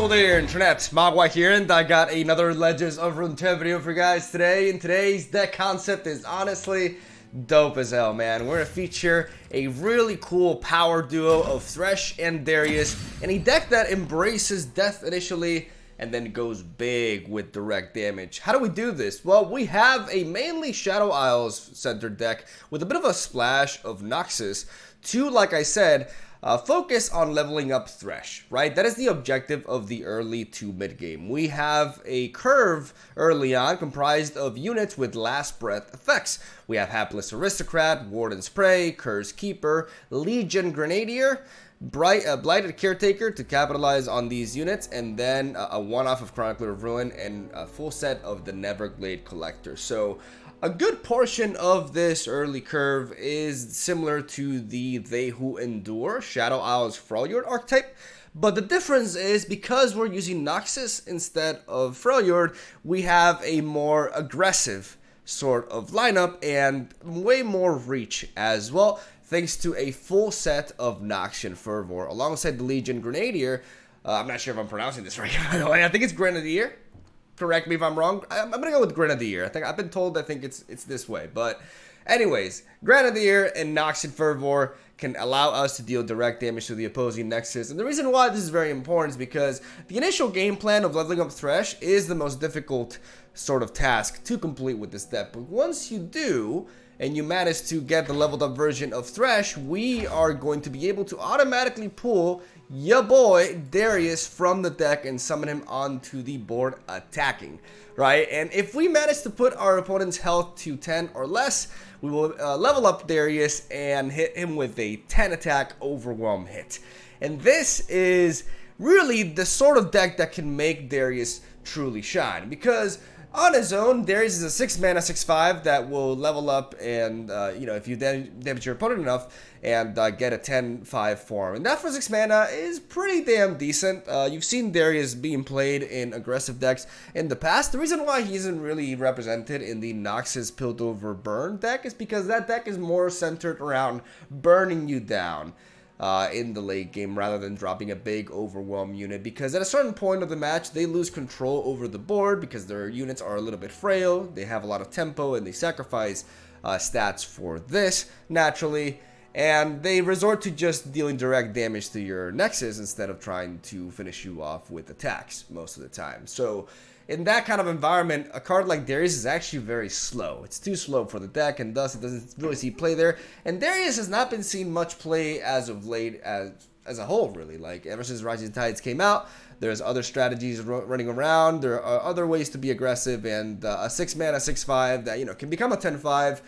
Hello there, Internet. MegaMogwai here, and I got another Legends of Runeterra video for you guys today. And today's deck concept is honestly dope as hell, man. We're gonna feature a really cool power duo of Thresh and Darius, and a deck that embraces death initially and then goes big with direct damage. How do we do this? Well, we have a mainly Shadow Isles centered deck with a bit of a splash of Noxus to, like I said, focus on leveling up Thresh, right? That is the objective of the early to mid game. We have a curve early on comprised of units with last breath effects. We have Hapless Aristocrat, Warden's Prey, Curse Keeper, Legion Grenadier, Blighted Caretaker to capitalize on these units, and then a one-off of Chronicler of Ruin and a full set of the Neverglade Collector. So a good portion of this early curve is similar to the They Who Endure Shadow Isles Freljord archetype, but the difference is because we're using Noxus instead of Freljord, we have a more aggressive sort of lineup and way more reach as well, thanks to a full set of Noxian Fervor alongside the Legion Grenadier. I'm not sure if I'm pronouncing this right, by the way. I think it's Grenadier. Correct me if I'm wrong. I'm gonna go with Grenadier. I've been told. I think it's this way. But anyways, Grenadier and Noxian Fervor can allow us to deal direct damage to the opposing Nexus. And the reason why this is very important is because the initial game plan of leveling up Thresh is the most difficult sort of task to complete with this deck. But once you do, and you manage to get the leveled up version of Thresh, we are going to be able to automatically pull ya boy Darius from the deck and summon him onto the board attacking, right? And if we manage to put our opponent's health to 10 or less, we will level up Darius and hit him with a 10 attack overwhelm hit. And this is really the sort of deck that can make Darius truly shine, because on his own, Darius is a 6 mana 6/5 that will level up and, if you damage your opponent enough and get a 10/5 form. And that for 6 mana is pretty damn decent. You've seen Darius being played in aggressive decks in the past. The reason why he isn't really represented in the Noxus Piltover Burn deck is because that deck is more centered around burning you down in the late game rather than dropping a big overwhelm unit, because at a certain point of the match they lose control over the board because their units are a little bit frail, they have a lot of tempo, and they sacrifice stats for this naturally, and they resort to just dealing direct damage to your Nexus instead of trying to finish you off with attacks most of the time. So in that kind of environment, a card like Darius is actually very slow. It's too slow for the deck, and thus it doesn't really see play there. And Darius has not been seen much play as of late as a whole, really. Like, ever since Rising Tides came out, there's other strategies running around. There are other ways to be aggressive, and a 6 mana 6/5 that, can become a 10/5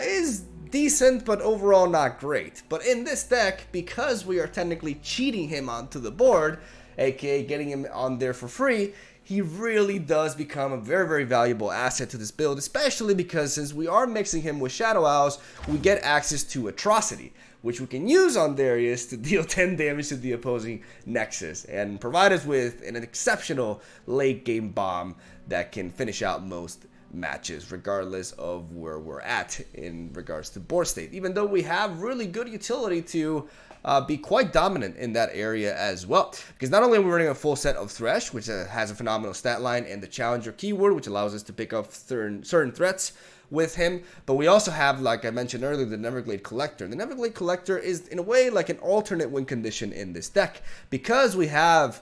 is decent, but overall not great. But in this deck, because we are technically cheating him onto the board, aka getting him on there for free, he really does become a very, very valuable asset to this build, especially because since we are mixing him with Shadow Isles, we get access to Atrocity, which we can use on Darius to deal 10 damage to the opposing Nexus and provide us with an exceptional late game bomb that can finish out most matches regardless of where we're at in regards to board state, even though we have really good utility to be quite dominant in that area as well, because not only are we running a full set of Thresh, which has a phenomenal stat line, and the Challenger keyword, which allows us to pick up certain threats with him, but we also have, like I mentioned earlier, the Neverglade Collector. The Neverglade Collector is in a way like an alternate win condition in this deck, because we have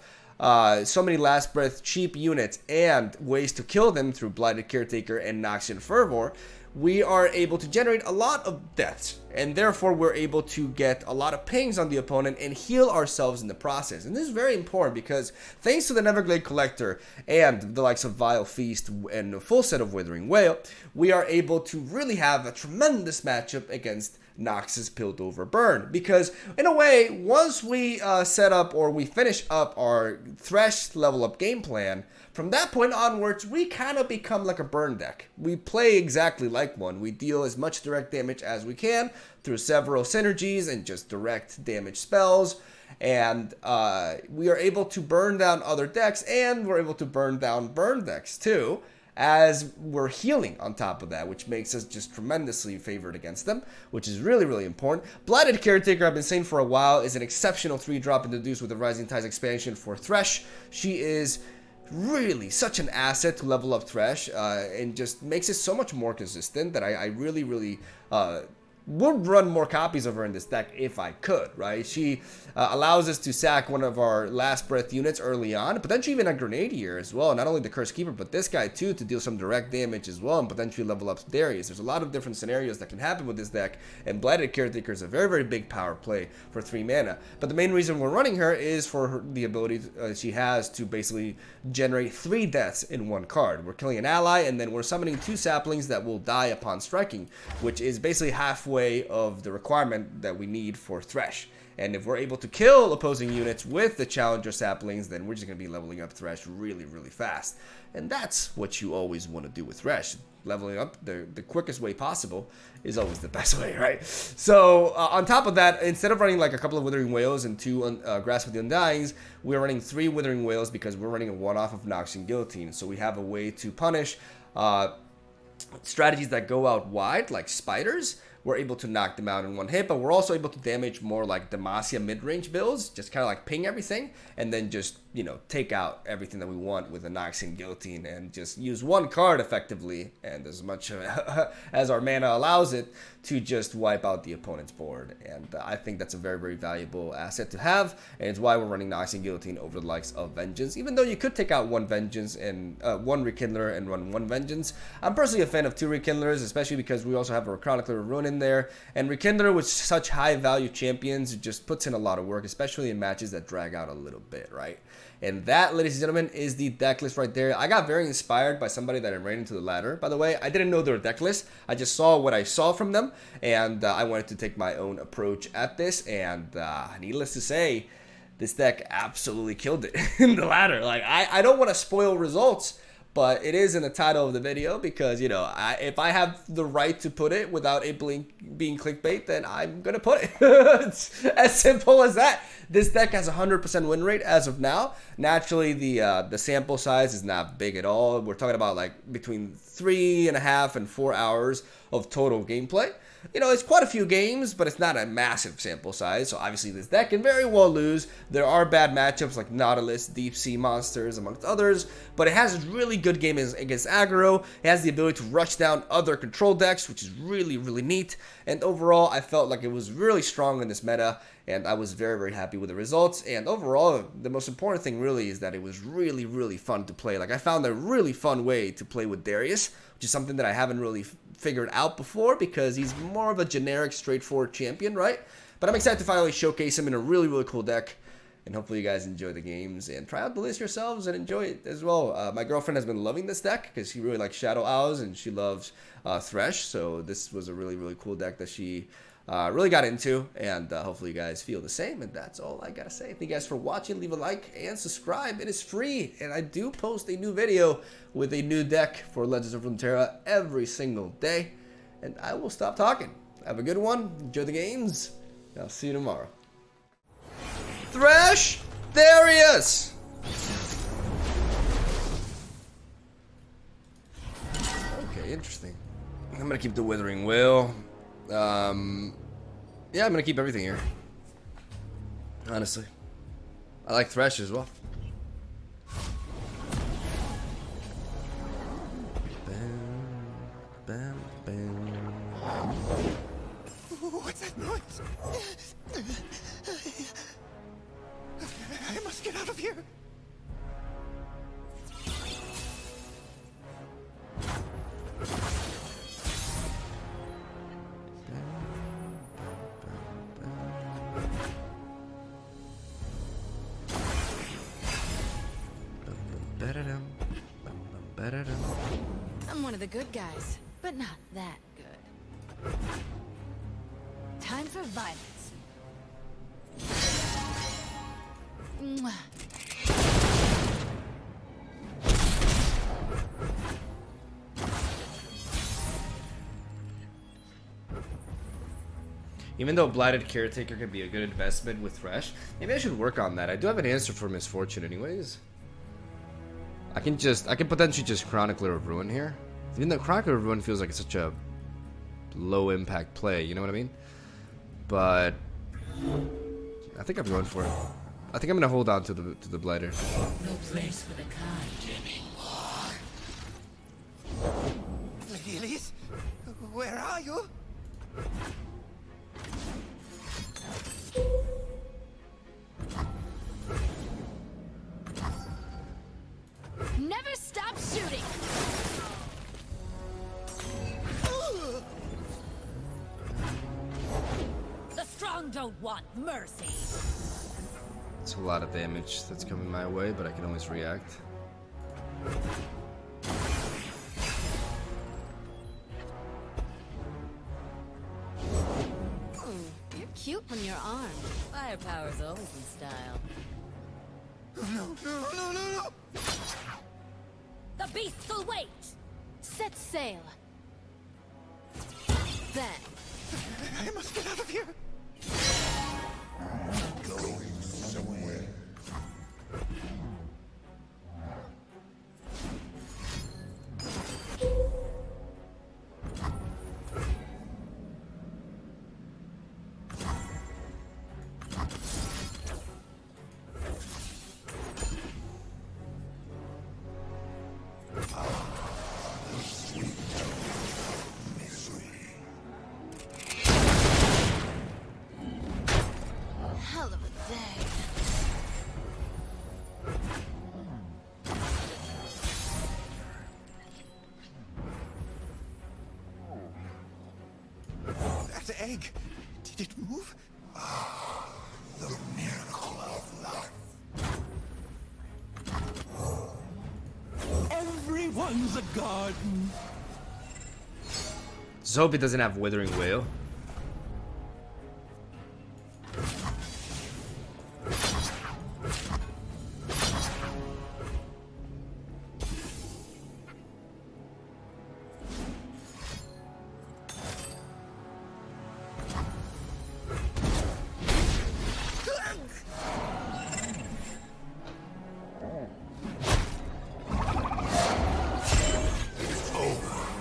so many last breath cheap units and ways to kill them through Blighted Caretaker and Noxian Fervor. We are able to generate a lot of deaths, and therefore we're able to get a lot of pings on the opponent and heal ourselves in the process. And this is very important because thanks to the Neverglade Collector and the likes of Vile Feast and a full set of Withering Wail, we are able to really have a tremendous matchup against Noxus Piltover Burn, because in a way, once we set up or we finish up our Thresh level up game plan, from that point onwards, we kind of become like a burn deck. We play exactly like one. We deal as much direct damage as we can through several synergies and just direct damage spells. And we are able to burn down other decks, and we're able to burn down burn decks too, as we're healing on top of that, which makes us just tremendously favored against them, which is really, really important. Blighted Caretaker, I've been saying for a while, is an exceptional 3-drop introduced with the Rising Tides expansion for Thresh. She is really such an asset to level up Thresh, and just makes it so much more consistent that I really, really would run more copies of her in this deck if I could, right? She allows us to sack one of our last breath units early on, potentially even a Grenadier as well. Not only the Curse Keeper, but this guy too, to deal some direct damage as well and potentially level up Darius. There's a lot of different scenarios that can happen with this deck, and Blighted Caretaker is a very, very big power play for 3 mana. But the main reason we're running her is for the ability she has to basically generate 3 deaths in 1 card. We're killing an ally, and then we're summoning 2 saplings that will die upon striking, which is basically halfway of the requirement that we need for Thresh. And if we're able to kill opposing units with the Challenger saplings, then we're just going to be leveling up Thresh really, really fast. And that's what you always want to do with Thresh. Leveling up the quickest way possible is always the best way, right? So on top of that, instead of running like a couple of Withering Wails and 2 Grasp of the Undyings, we're running 3 Withering Wails because we're running a one-off of Nox and Guillotine. So we have a way to punish strategies that go out wide, like spiders. We're able to knock them out in 1 hit, but we're also able to damage more like Demacia mid-range builds, just kind of like ping everything, and then just, you know, take out everything that we want with a Nox and Guillotine, and just use 1 card effectively, and as much as our mana allows it, to just wipe out the opponent's board. And I think that's a very, very valuable asset to have, and it's why we're running Nox and Guillotine over the likes of Vengeance, even though you could take out 1 Vengeance and 1 Rekindler and run 1 Vengeance. I'm personally a fan of 2 Rekindlers, especially because we also have a Chronicler of Ruin in there, and Rekindler with such high value champions just puts in a lot of work, especially in matches that drag out a little bit, right? And that, ladies and gentlemen, is the deck list right there. I got very inspired by somebody that I ran into the ladder. By the way, I didn't know their deck list. I just saw what I saw from them, and I wanted to take my own approach at this. And needless to say, this deck absolutely killed it in the ladder. Like, I don't want to spoil results, but it is in the title of the video because, you know, if I have the right to put it without it being clickbait, then I'm going to put it. It's as simple as that. This deck has a 100% win rate as of now. Naturally, the sample size is not big at all. We're talking about like between 3.5 and 4 hours of total gameplay. You know, it's quite a few games, but it's not a massive sample size, so obviously this deck can very well lose. There are bad matchups like Nautilus, Deep Sea Monsters, amongst others, but it has a really good game against aggro. It has the ability to rush down other control decks, which is really, really neat. And overall, I felt like it was really strong in this meta, and I was very, very happy with the results. And overall, the most important thing really is that it was really, really fun to play. Like, I found a really fun way to play with Darius, which is something that I haven't really figured out before because he's more of a generic, straightforward champion, right? But I'm excited to finally showcase him in a really, really cool deck. And hopefully you guys enjoy the games and try out the list yourselves and enjoy it as well. My girlfriend has been loving this deck because she really likes Shadow Owls and she loves Thresh. So this was a really, really cool deck that she really got into, and hopefully you guys feel the same. And that's all I gotta say. Thank you guys for watching. Leave a like and subscribe. It is free, and I do post a new video with a new deck for Legends of Runeterra every single day. And I will stop talking. Have a good one. Enjoy the games. I'll see you tomorrow. Thresh Darius. Okay, interesting. I'm gonna keep the Withering Wail. Yeah, I'm gonna keep everything here. Honestly, I like Thresh as well. Bam, bam, bam. What's that noise? I must get out of here. I'm one of the good guys, but not that good. Time for violence. Mwah. Even though Blighted Caretaker could be a good investment with Thresh, maybe I should work on that. I do have an answer for Misfortune anyways. I can potentially just Chronicler of Ruin here. Even though Chronicler of Ruin feels like it's such a low impact play, you know what I mean? But I think I'm going for it. I think I'm gonna hold on to the Blighter. No place for the kind anymore. Lady Elise, where are you? Never stop shooting. The strong don't want mercy. It's a lot of damage that's coming my way, but I can always react. You're cute when you're armed. Firepower's always in style. No, no, no, no, no! The beasts will wait! Set sail. Then, I must get out of here! hell of a day. That egg, did it move? The miracle of life. Everyone's a garden. Just hope it doesn't have Withering Whale.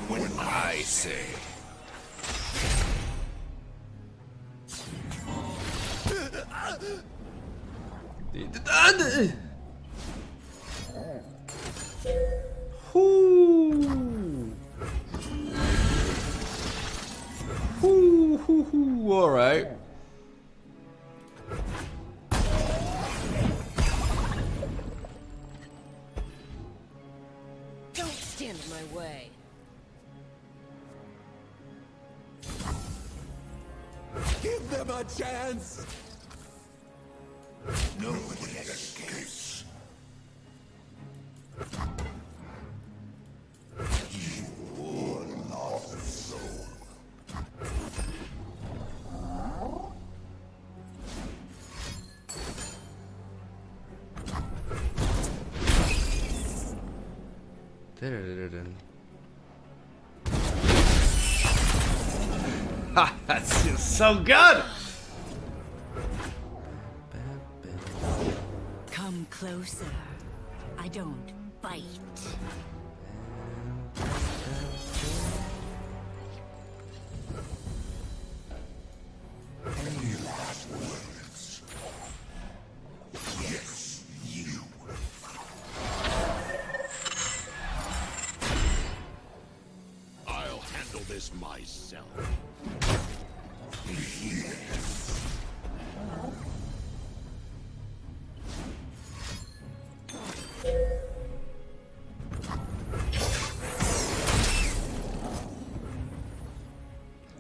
When I say. All right. Don't stand in my way. Give them a chance! Nobody escapes. You poor lost soul. Ha! That's just so good. Come closer. I don't bite. Any last words? Yes, you. I'll handle this myself.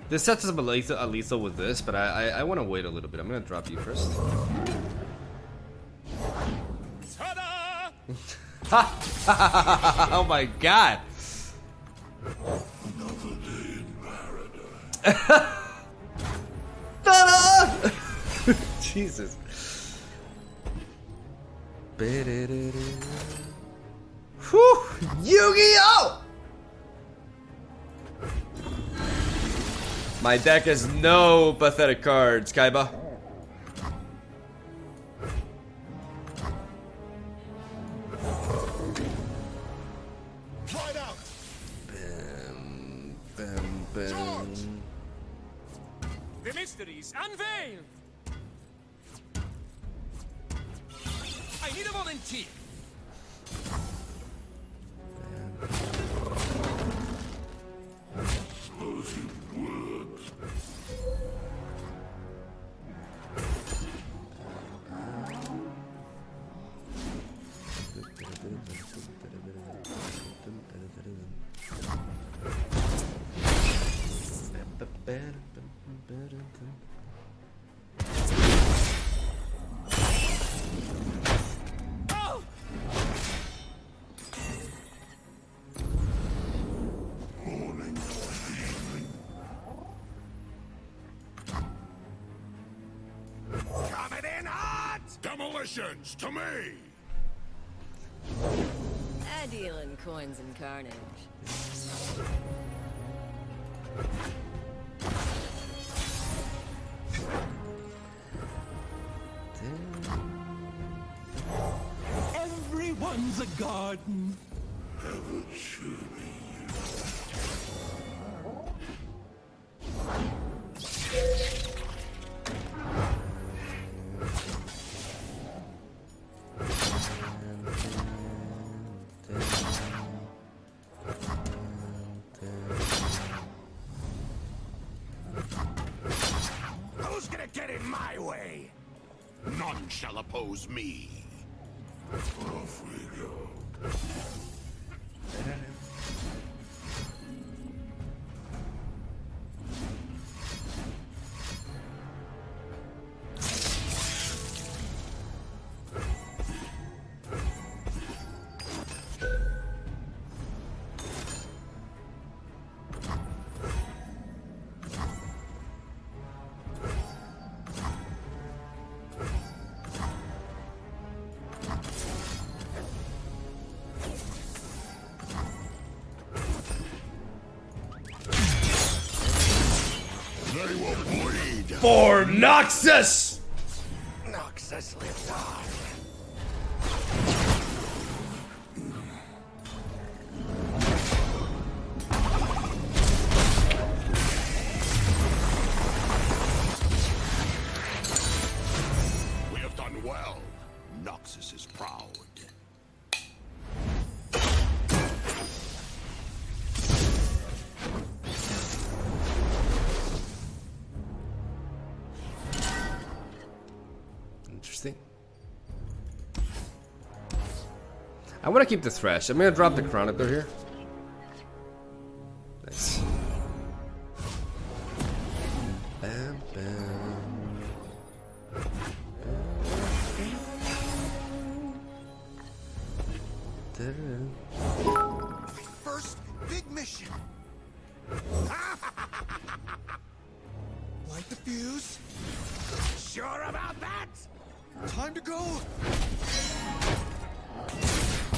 This sets up a lethal with this, but I want to wait a little bit. I'm gonna drop you first. Ta-da! Oh my god! Another day in paradise. Ta-da! Jesus. Whew! Yu-Gi-Oh! My deck has no pathetic cards, Kaiba. The mysteries unveiled! I need a volunteer. Coming in hot! Demolitions to me! I deal in coins and carnage. Everyone's a garden. Who's gonna get in my way? None shall oppose me. Off we go. They will bleed. For Noxus! Noxus lives on. We have done well. Noxus is proud. Interesting. I want to keep the Thresh. I'm gonna drop the Chronicle here. Nice. Bam, bam. First big mission. Light the fuse. Sure about that? Time to go.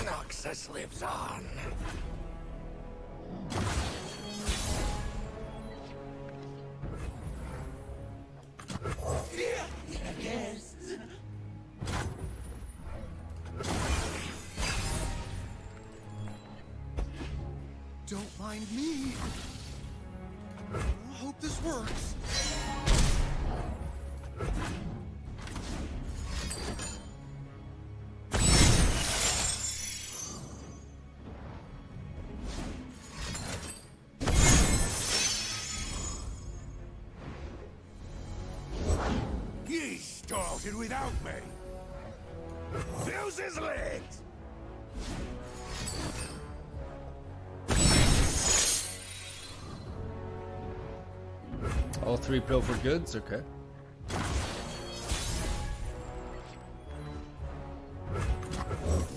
Noxus lives on. Yes. Don't mind me. I hope this works. Ye started without me. Fuse is lit. All three pilfer goods, okay.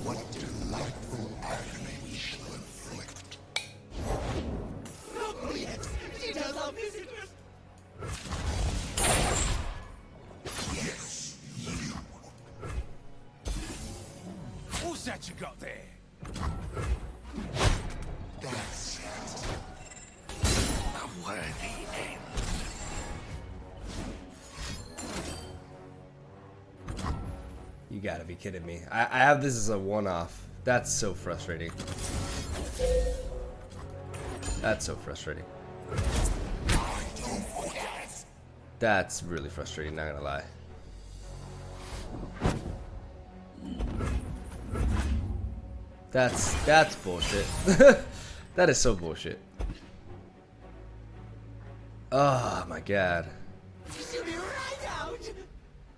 What delightful agony we shall inflict. Not yet. She does our visitors. Yes, you. What's that you got there? That's it. A worthy end. You gotta be kidding me. I have this as a one-off. That's so frustrating. That's so frustrating. I don't forget. That's really frustrating, not gonna lie. That's bullshit. That is so bullshit. Oh my god.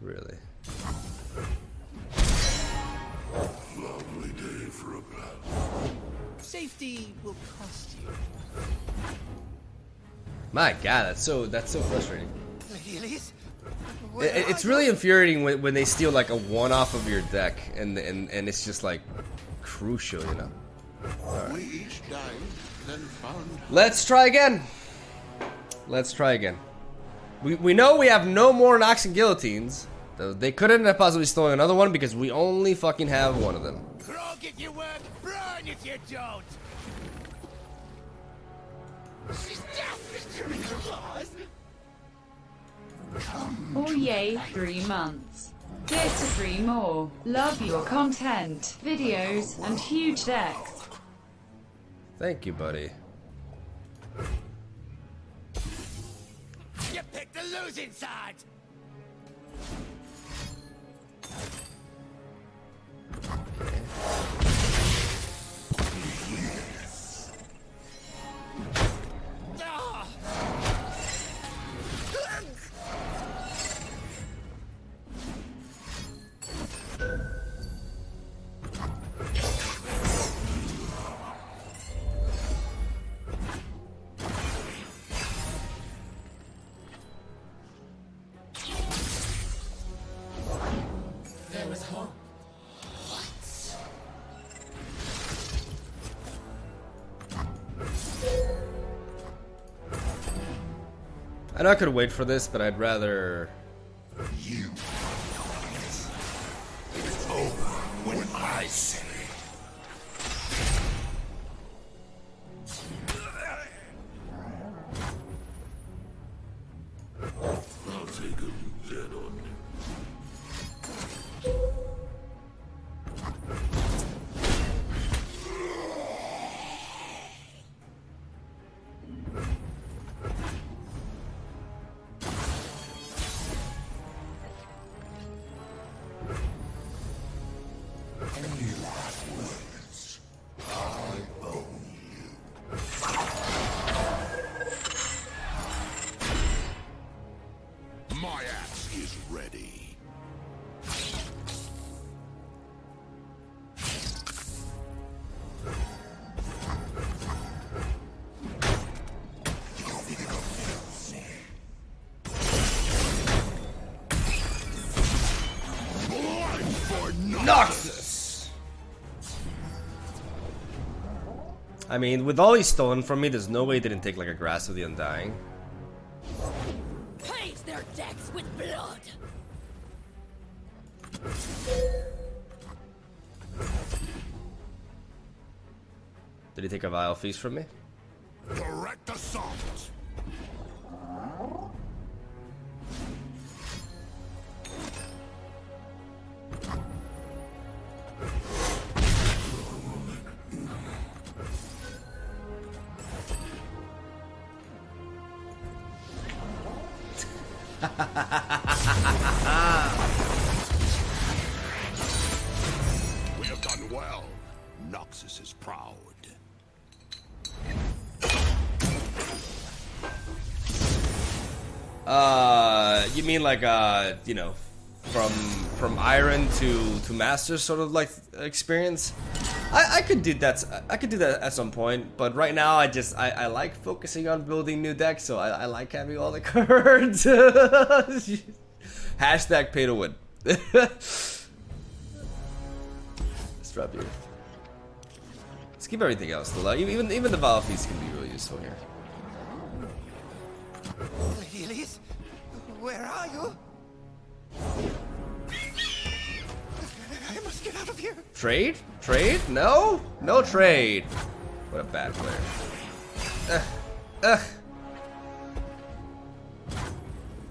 Really? Lovely day for a battle. Safety will cost you. My god, that's so frustrating. Lady Elise? It's really infuriating when they steal like a one off of your deck and it's just like crucial, you know. We each died, then found. Let's try again. Let's try again. We know we have no more Nox and Guillotines. They couldn't have possibly stolen another one because we only fucking have one of them. Krog if you work, burn if you don't. She's desperate to claws. Oh yay, 3 months. Here's to 3 more. Love your content, videos, and huge decks. Thank you, buddy. You picked the losing side. Ah. I know I could wait for this, but I'd rather. You. It's over when I say it. I'll take him dead on you. Any last words? I own you. My axe is ready. Blood for Noxus! I mean, with all he's stolen from me, there's no way he didn't take like a Grasp of the Undying. Paint their decks with blood. Did he take a Vile Feast from me? direct assault. We have done well. Noxus is proud. You mean like you know, from Iron to Master sort of like experience? I could do that. I could do that at some point, but right now I like focusing on building new decks, so I like having all the cards. Hashtag pay to win. Let's drop you. Let's keep everything else though. Like, even the Vile Feast can be really useful here. Lady Elise, where are you? I must get out of here. Trade? Trade? No? No trade. What a bad player.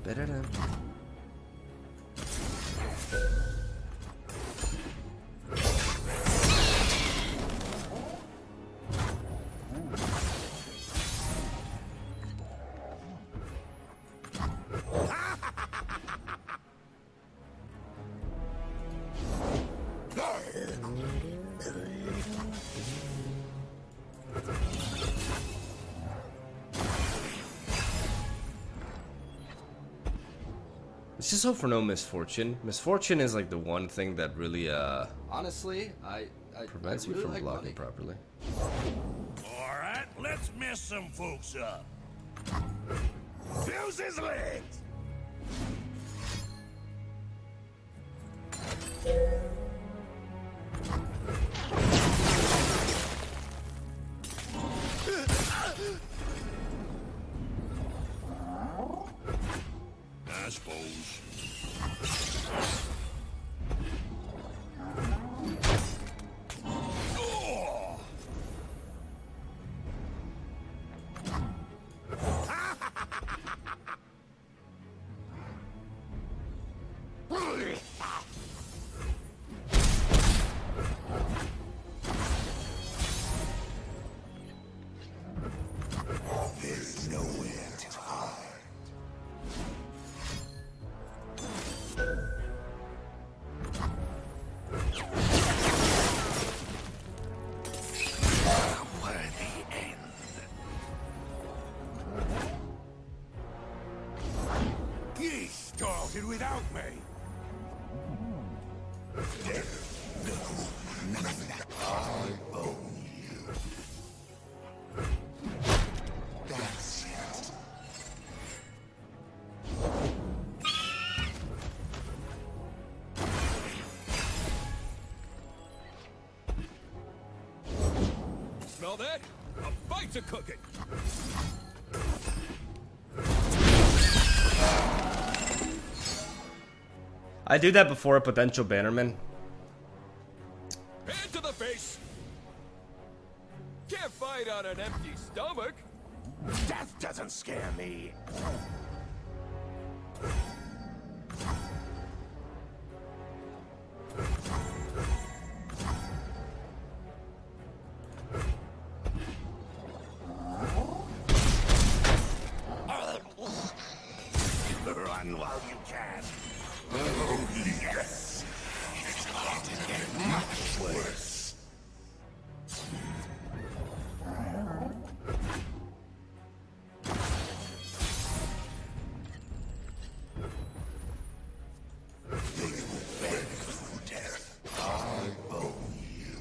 Ba-da-dum. Let's just hope for no misfortune. Misfortune is like the one thing that really, honestly, prevents me really from like blocking money. properly. Alright, let's mess some folks up. Fuse his legs! I suppose. Oh! There's nowhere to hide. A worthy end. Ye started without me. None of that. I own you. That's it. Smell that? A bite's a cooking. I do that before a potential bannerman. Hand to the face. Can't fight on an empty stomach. Death doesn't scare me. Run while you can. Oh, yes. It's going to get much worse. They will beg for death. I own you.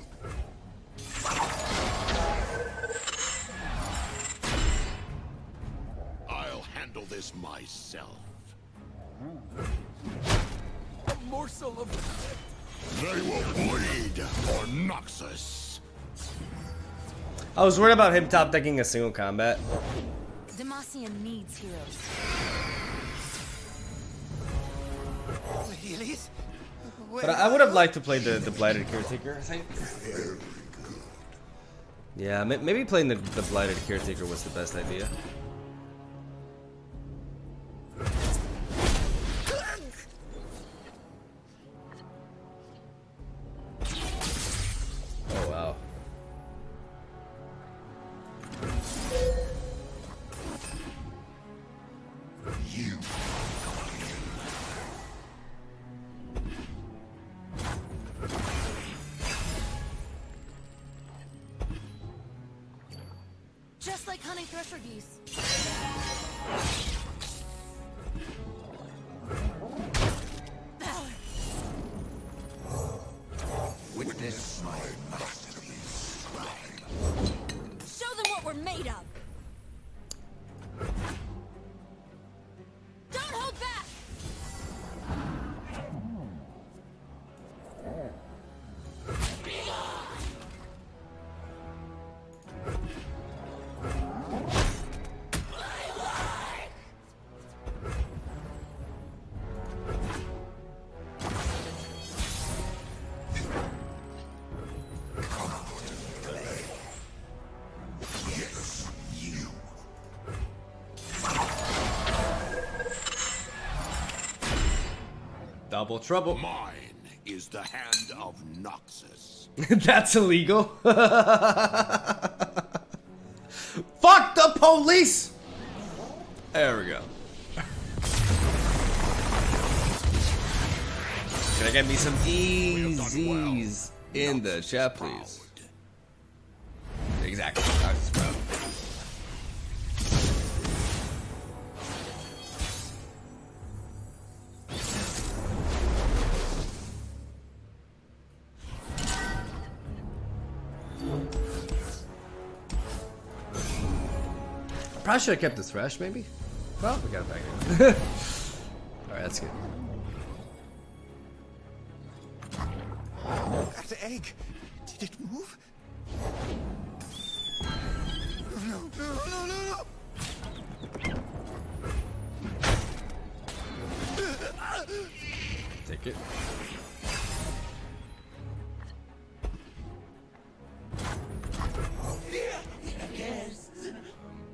I'll handle this myself. A morsel of they will bleed for Noxus. I was worried about him top decking a single combat. Demacian needs heroes. But I would have liked to play the Blighted Caretaker, I think. Yeah, maybe playing the Blighted Caretaker was the best idea. Oh, wow. You. Just like hunting thresher geese. Witness my masterpiece. Show them what we're made of. Don't hold back. Yes, you. Double trouble. Mine is the hand of Noxus. That's illegal. Fuck the police! There we go. Can I get me some easies in the chat, please? Exactly. That's proud. probably should have kept the Thresh, maybe? Well, we got it back anyway. Alright, that's good. That egg, did it move? No, no, no, no, no! Take it.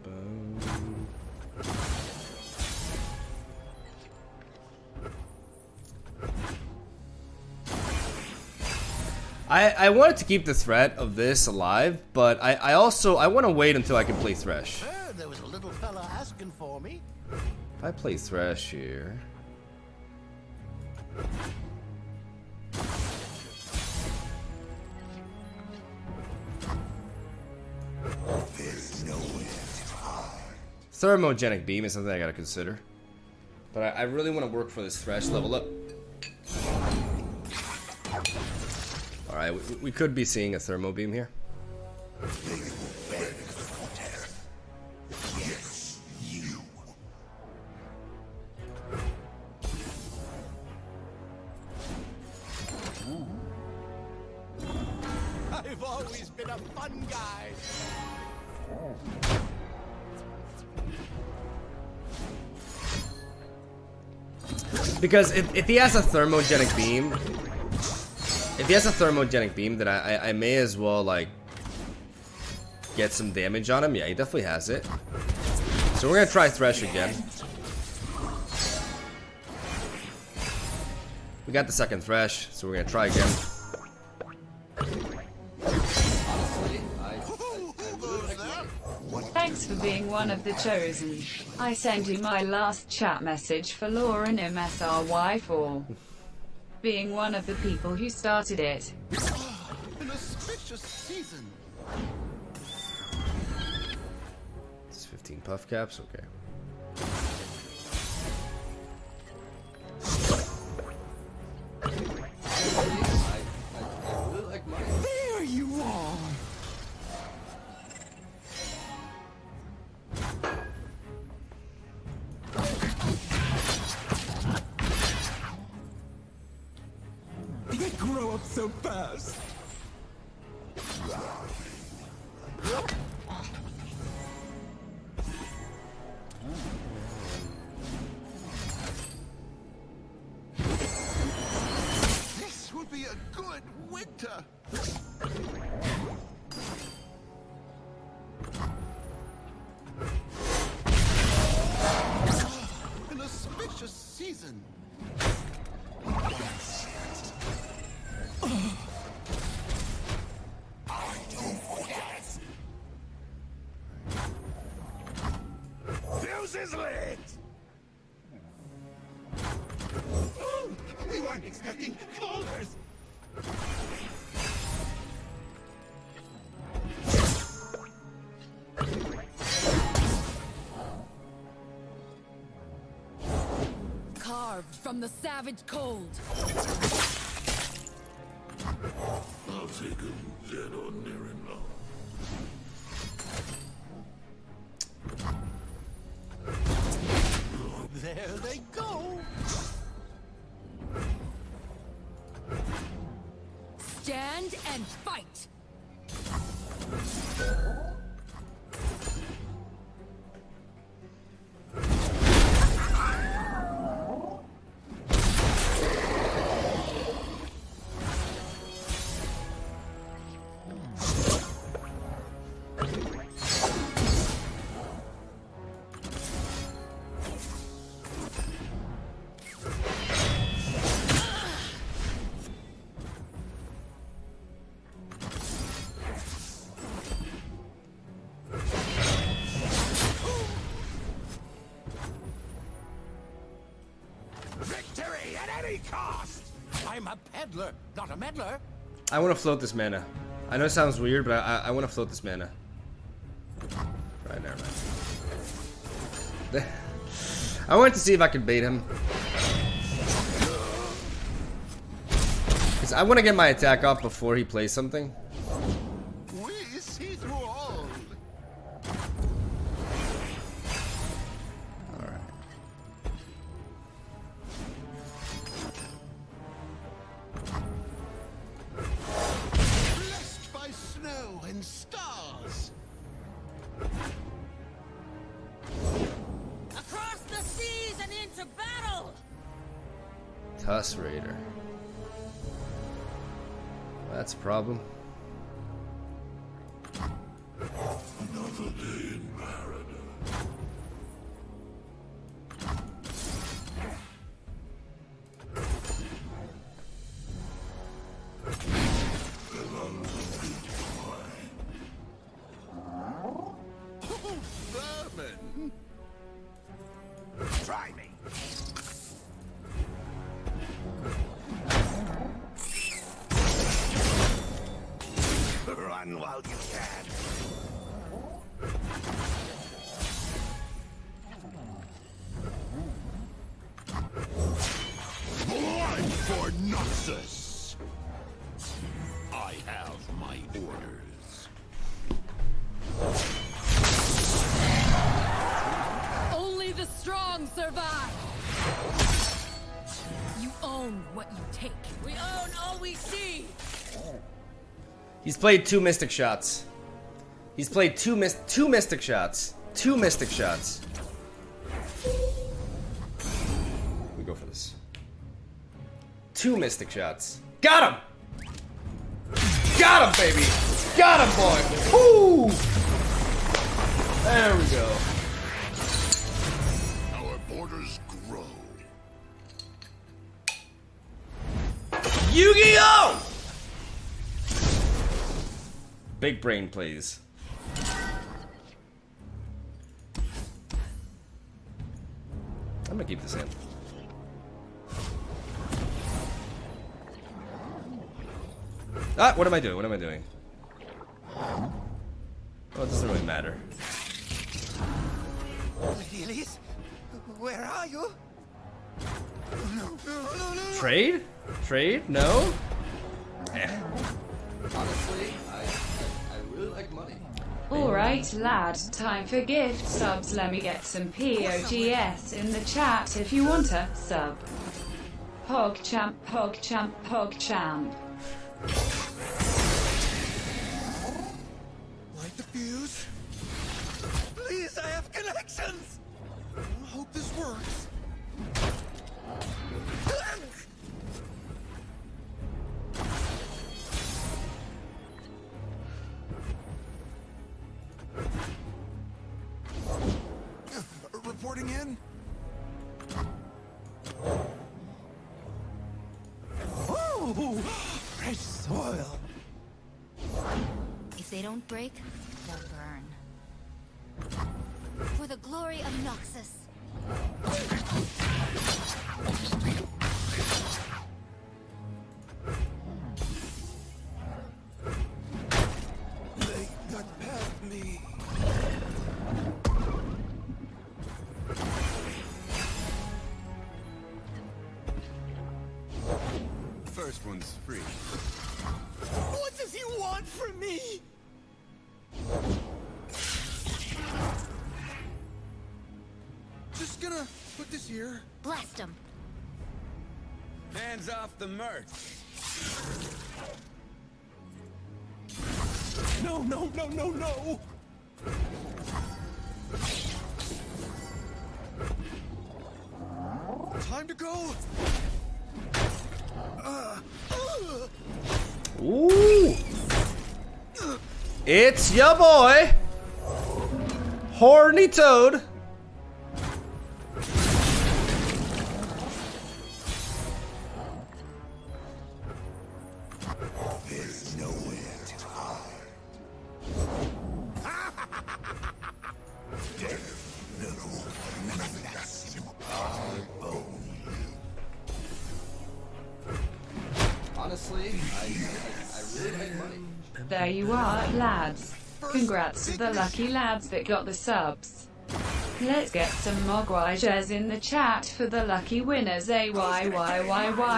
Boom. I wanted to keep the threat of this alive, but I also want to wait until I can play Thresh. There was a little fella asking for me. If I play Thresh here. There's nowhere to hide. Thermogenic Beam is something I gotta consider. But I really want to work for this Thresh level up. Alright, we could be seeing a Thermo Beam here. They will beg for death. Yes, you. I've always been a fun guy. Because if he has a Thermogenic Beam, then I may as well, like, get some damage on him. Yeah, he definitely has it. So we're gonna try Thresh again. We got the second Thresh, so we're gonna try again. Thanks for being one of the chosen. I send you my last chat message for Lauren MSRY for being one of the people who started it. An auspicious season. It's 15 puff caps, okay. There you are. They grow up so fast. This will be a good winter. An auspicious season. Fuse is lit! We weren't expecting callers! Carved from the savage cold. I'll take him dead or near enough. There they go! Stand and fight. Victory at any cost! I'm a peddler, not a meddler. I want to float this mana. I know it sounds weird, but I want to float this mana. Right, never mind. I wanted to see if I could bait him. Because I want to get my attack off before he plays something. We see through all. Tusk Raider. That's a problem. Another day in paradise. Vermin! Try me! Run while you can. Blood for Noxus! I have my orders. Only the strong survive. You own what you take. We own all we see. He's played 2 Mystic Shots. He's played two Mystic Shots. 2 Mystic Shots. We go for this. 2 Mystic Shots. Got him! Got him, baby! Got him, boy! Woo! There we go. Our borders grow. Yu-Gi-Oh! Big brain, please. I'm gonna keep this in. Ah, what am I doing? What am I doing? Oh, it doesn't really matter. Lilies? Where are you? No, no, no, no. Trade? Trade? No? Eh. Honestly, I really like money. Alright, lad, time for gift subs. Let me get some POGS in the chat if you want a sub. PogChamp, PogChamp, PogChamp. Light the fuse. Please, I have connections. I hope this works. Reporting in. Oh, fresh soil. If they don't break, they'll burn. For the glory of Noxus. They got past me. First one's free. What does he want from me? Just gonna put this here. Blast him. Hands off the merch. No, no, no, no, no! Time to go! Ooh! It's ya boy! Horny Toad! There's nowhere to hide. Death, no, that's our bone. Honestly, I really like money. There you are, lads. Congrats to the lucky lads that got the subs. Let's get some Mogwai shares in the chat for the lucky winners. AYYYYYYY.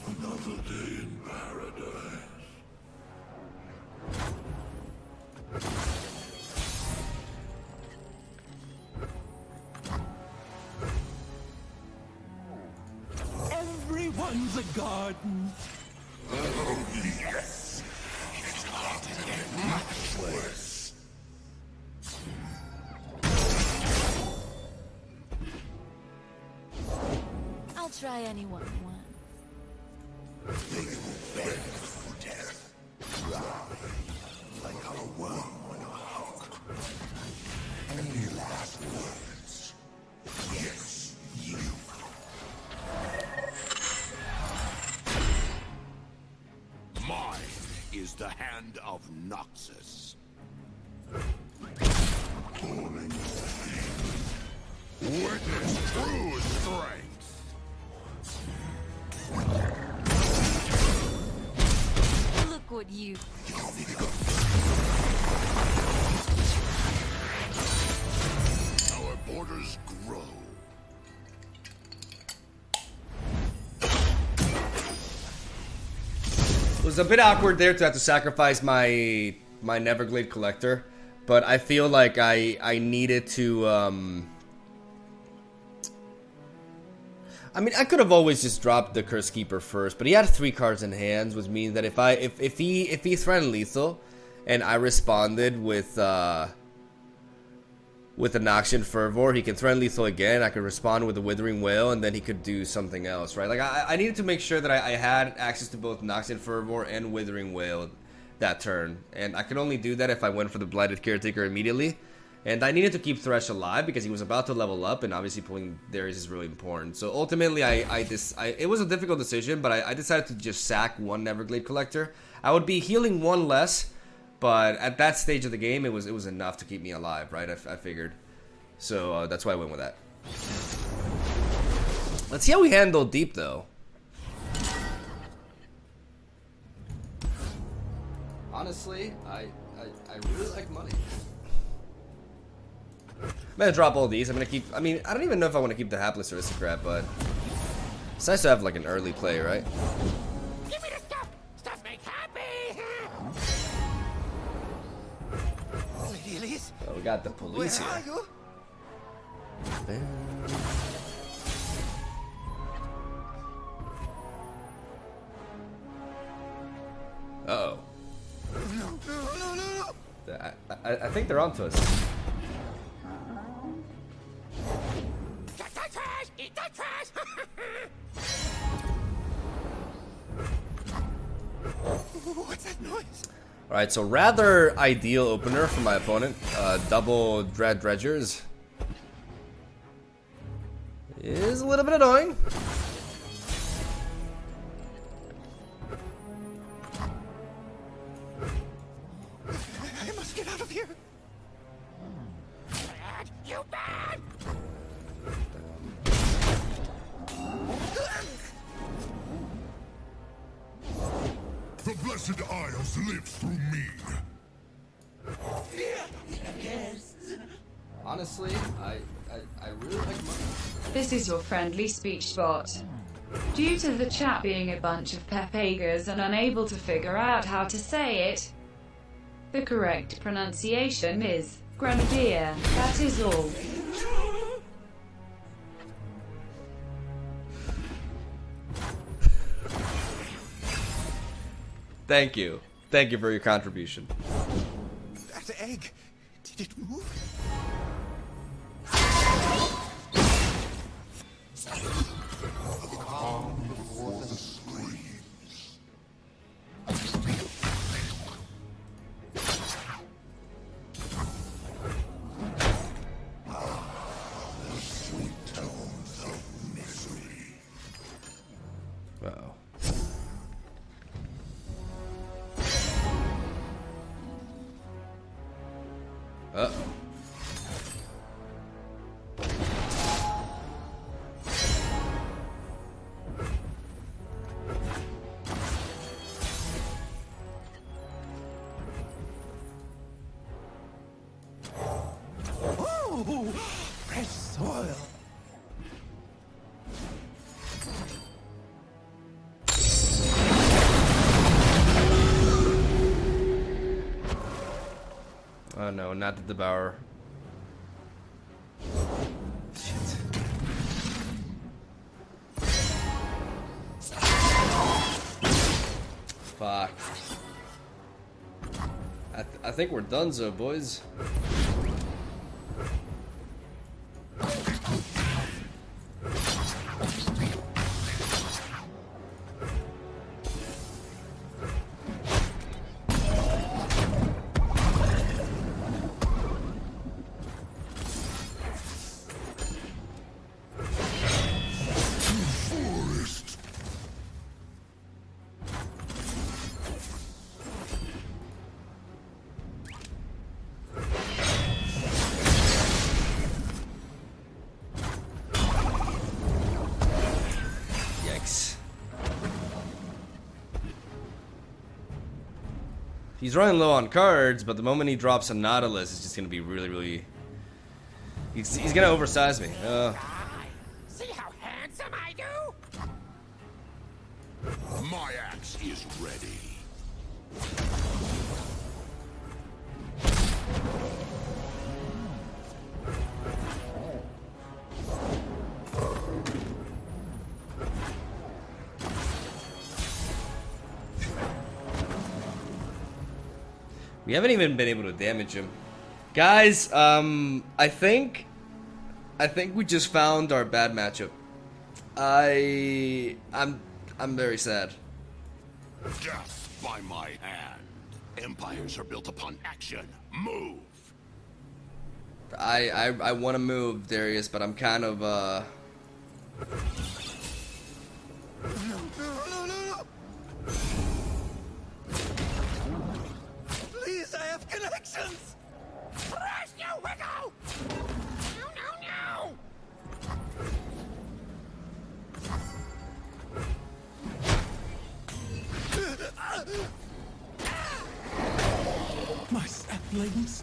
Another day in paradise. Everyone's a garden. Oh, yes. It's hard to get much worse. I'll try anyone once. They will beg for death. Like a worm on a hook. Any last words? Yes, you. Mine is the hand of Noxus. Witness true strength. Look what you... Our borders grow. It was a bit awkward there to have to sacrifice my Neverglade collector, but I feel like I needed to I mean, I could have always just dropped the Curse Keeper first, but he had 3 cards in hands, which means that if he threatened lethal and I responded with a Noxian Fervor, he can threaten lethal again. I could respond with a Withering Wail, and then he could do something else, right? Like, I needed to make sure that I had access to both Noxian Fervor and Withering Wail that turn. And I could only do that if I went for the Blighted Caretaker immediately. And I needed to keep Thresh alive because he was about to level up, and obviously pulling Darius is really important. So ultimately, it was a difficult decision, but I decided to just sack 1 Neverglade Collector. I would be healing 1 less, but at that stage of the game, it was enough to keep me alive, right? I figured. So that's why I went with that. Let's see how we handle deep, though. Honestly, I really like money. I'm gonna drop all these. I'm gonna keep. I mean, I don't even know if I want to keep the Hapless Aristocrat, but it's nice to have like an early play, right? Give me the stuff. Stuff makes happy. Lady Elise, Oh, we got the police where are here. you? Uh-oh. No. I think they're onto us. Get the trash. Eat the trash. What's that noise? Alright, so rather ideal opener for my opponent. Double Dread Dredgers. Is a little bit annoying. I must get out of here. Bad, you bad. The Blessed Isles live through me. Honestly, I really like money. This is your friendly speech bot. Due to the chat being a bunch of pepegas and unable to figure out how to say it, the correct pronunciation is Grenadier. That is all. Thank you. Thank you for your contribution. That egg. Did it move? Uh-oh. Uh-oh. not the Devourer. Shit. Fuck. I think we're donezo, boys. He's running low on cards, but the moment he drops a Nautilus, it's just gonna be really. He's gonna oversize me. See how handsome I do? My axe is ready. We haven't even been able to damage him. Guys, I think we just found our bad matchup. I'm very sad. Death by my hand. Empires are built upon action. Move. I want to move, Darius, but I'm kind of Please, I have connections! Thresh, you wiggle! No! My saplings.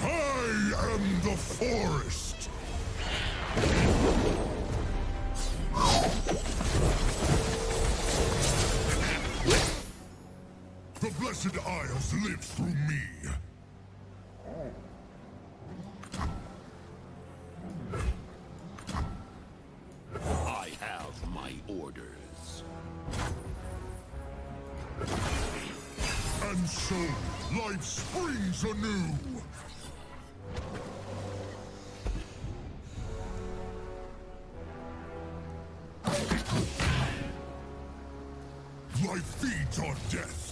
I am the forest. The Blessed Isles live through me. I have my orders. And so, life springs anew. Life feeds on death.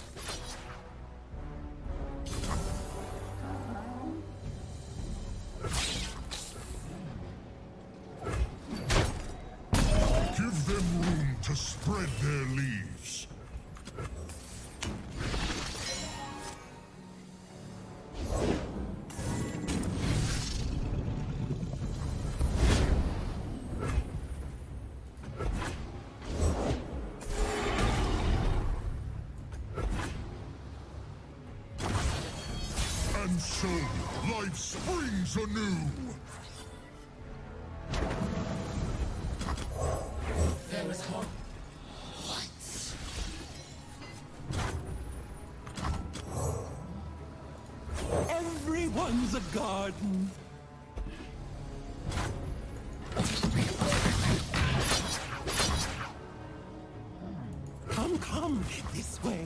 Give them room to spread their leaves. And so, life springs anew. There is hope. Everyone's a garden. Come, this way.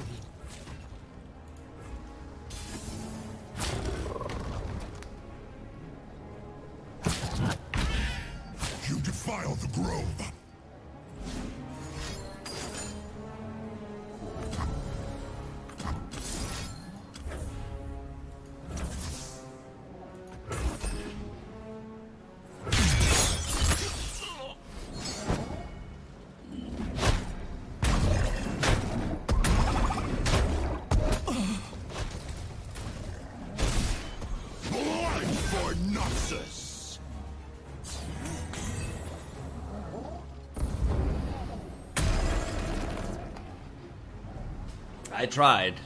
You defile the grove. Blood for Noxus. I tried.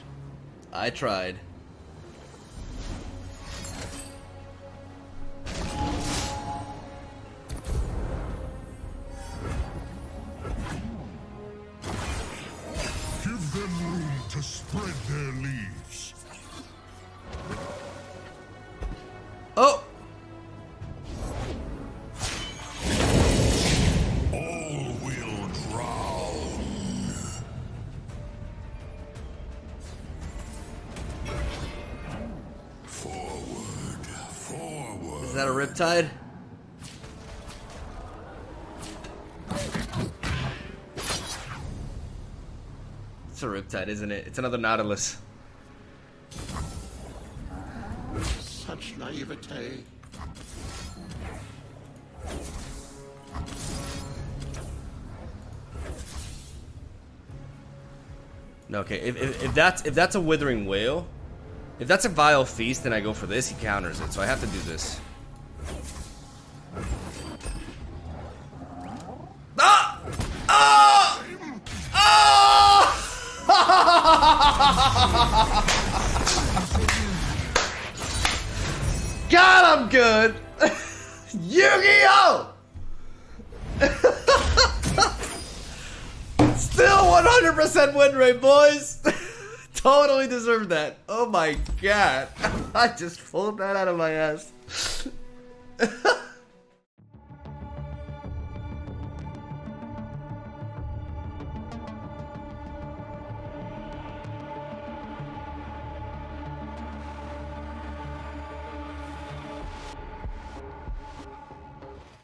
them room to spread their leaves. Oh! All will drown. Forward, forward. Is that a Riptide? It's a Riptide, isn't it? It's another Nautilus. Such naivete. No, okay, if that's a Withering Whale, if that's a Vile Feast, then I go for this. He counters it, so I have to do this. Ah! Ah! Ah! God, I'm good. Yu-Gi-Oh! Still 100% win rate, boys. Totally deserved that. Oh my god. I just pulled that out of my ass.